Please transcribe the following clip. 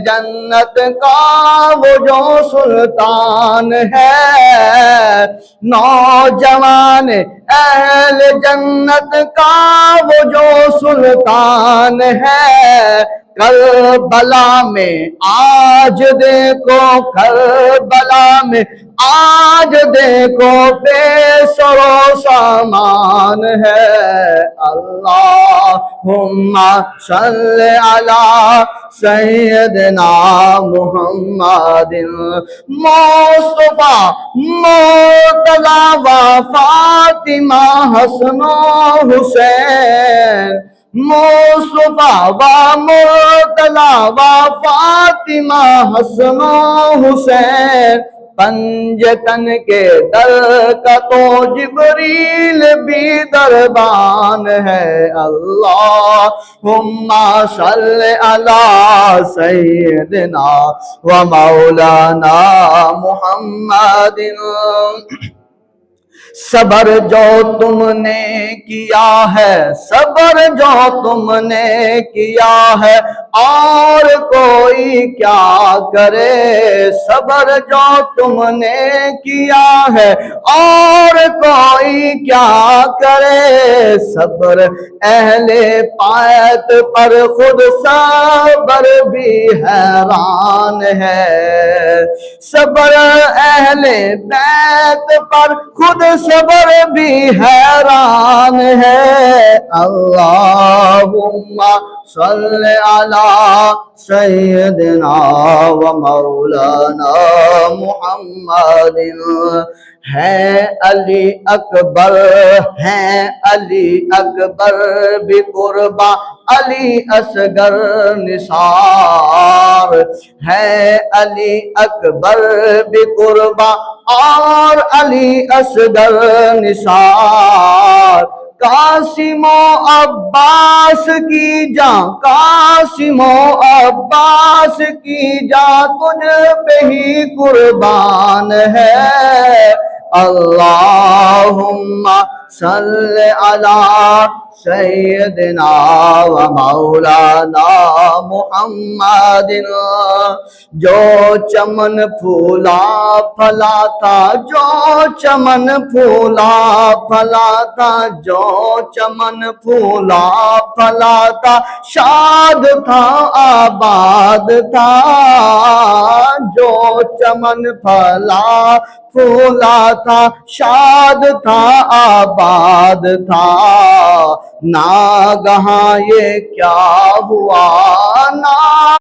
جنت کا وہ جو سلطان ہے، نوجوان اہل جنت کا وہ جو سلطان ہے، کربلا میں آج دیکھو، کربلا میں آج دیکھو بے سر و سامان ہے۔ اللہم صلی علی سیدنا محمد مصطفیٰ مرتضی و فاطمہ حسن و حسین، مصطفیٰ و مرتضی و فاطمہ حسن و حسین، پنجتن کے در کا تو جبریل بھی دربان ہے۔ اللہم صلی علی سیدنا و مولانا محمد۔ صبر جو تم نے کیا ہے، صبر جو تم نے کیا ہے، اور کوئی کیا کرے، صبر جو تم نے کیا ہے اور کوئی کیا کرے، صبر اہل بیت پر خود صبر بھی حیران ہے، صبر اہل بیت پر خود صبر بھی حیران ہے۔ اللہم صلی علی سیدنا و مولانا محمد۔ ہے علی اکبر، ہیں علی اکبر بقربہ علی اصغر نثار، ہے علی اکبر بقربہ اور علی اصغر نثار، قاسم و عباس کی جاں، قاسم و عباس کی جاں تجھ پہ ہی قربان ہے۔ اللہم صلی علی سیدنا و مولانا محمد۔ جو چمن پھولا پھلا تھا، جو چمن پھولا پھلا تھا، جو چمن پھولا پھلا تھا، شاد تھا آباد تھا، جو چمن پھلا پھولا تھا، شاد تھا آباد تھا، ناگہاں یہ کیا ہوا،